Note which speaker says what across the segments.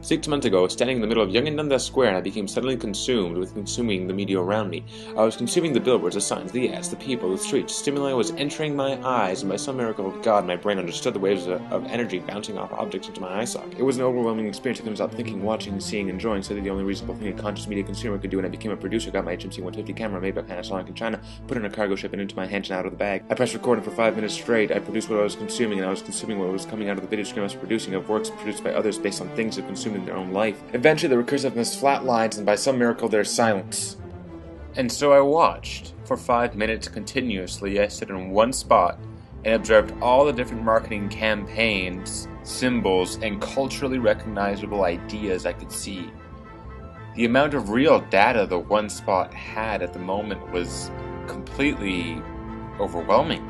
Speaker 1: 6 months ago, standing in the middle of Yonge and Dundas Square, I became suddenly consumed with consuming the media around me. I was consuming the billboards, the signs, the ads, the people, the streets. Stimuli was entering my eyes, and by some miracle of God, my brain understood the waves of energy bouncing off objects into my eye socket. It was an overwhelming experience. I couldn't stop thinking, watching, seeing, enjoying, so that the only reasonable thing a conscious media consumer could do, and I became a producer, got my HMC 150 camera made by Panasonic in China, put in a cargo ship and into my hand and out of the bag. I pressed record, and for 5 minutes straight, I produced what I was consuming, and I was consuming what was coming out of the video stream I was producing, of works produced by others based on things they've consumed in their own life. Eventually, the recursiveness flatlines, and by some miracle, there's silence. And so I watched. For 5 minutes continuously, I stood in one spot and observed all the different marketing campaigns, symbols, and culturally recognizable ideas I could see. The amount of real data the one spot had at the moment was completely overwhelming.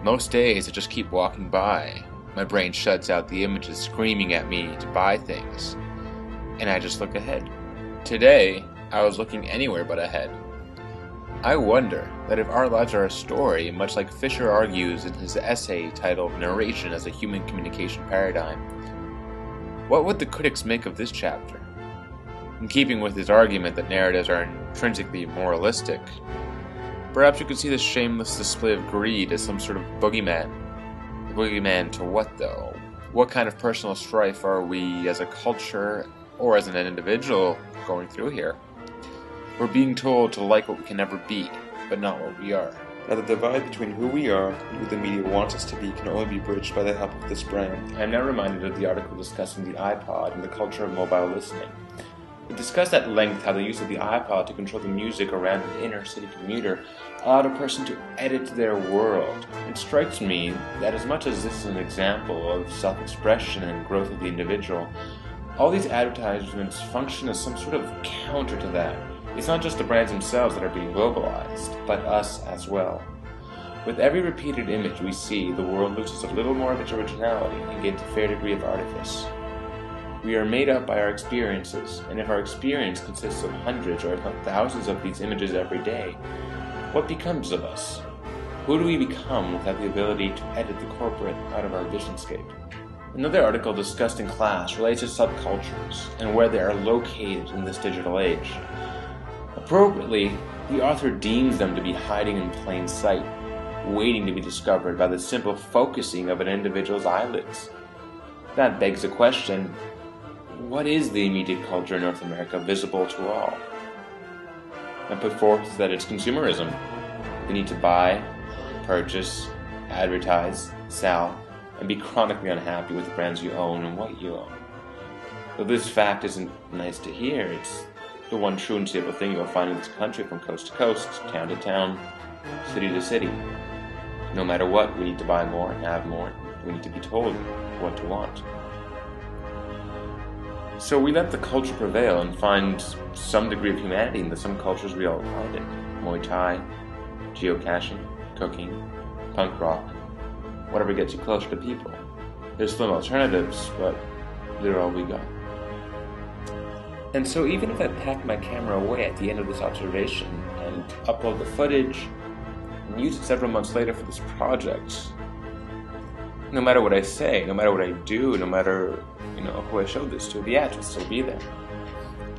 Speaker 1: Most days, I just keep walking by. My brain shuts out the images screaming at me to buy things, and I just look ahead. Today, I was looking anywhere but ahead. I wonder that if our lives are a story, much like Fisher argues in his essay titled Narration as a Human Communication Paradigm, what would the critics make of this chapter? In keeping with his argument that narratives are intrinsically moralistic, perhaps you could see this shameless display of greed as some sort of boogeyman. A boogeyman to what, though? What kind of personal strife are we as a culture or as an individual going through here? We're being told to like what we can never be, but not what we are.
Speaker 2: Now the divide between who we are and who the media wants us to be can only be bridged by the help of this brand.
Speaker 1: I am now reminded of the article discussing the iPod and the culture of mobile listening. It discussed at length how the use of the iPod to control the music around an inner-city commuter allowed a person to edit their world. It strikes me that as much as this is an example of self-expression and growth of the individual, all these advertisements function as some sort of counter to that. It's not just the brands themselves that are being globalized, but us as well. With every repeated image we see, the world loses a little more of its originality and gains a fair degree of artifice. We are made up by our experiences, and if our experience consists of hundreds or if not thousands of these images every day, what becomes of us? Who do we become without the ability to edit the corporate out of our visionscape? Another article discussed in class relates to subcultures and where they are located in this digital age. Appropriately, the author deems them to be hiding in plain sight, waiting to be discovered by the simple focusing of an individual's eyelids. That begs the question, what is the immediate culture in North America visible to all? I put forth that it's consumerism. The need to buy, purchase, advertise, sell, and be chronically unhappy with the brands you own and what you own. Though this fact isn't nice to hear, it's the one true and stable thing you'll find in this country from coast to coast, town to town, city to city. No matter what, we need to buy more and have more. We need to be told what to want. So we let the culture prevail and find some degree of humanity in the some cultures we all find in. Muay Thai, geocaching, cooking, punk rock, whatever gets you closer to people. There's slim alternatives, but they're all we got. And so even if I pack my camera away at the end of this observation and upload the footage and use it several months later for this project, no matter what I say, no matter what I do, no matter who I showed this to, the ads will still be there.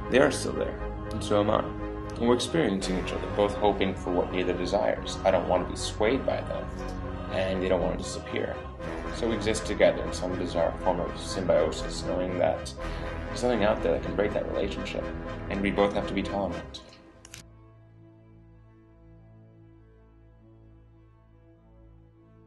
Speaker 1: They are still there, and so am I. And we're experiencing each other, both hoping for what neither desires. I don't want to be swayed by them, and they don't want to disappear. So we exist together in some bizarre form of symbiosis, knowing that there's something out there that can break that relationship, and we both have to be tolerant.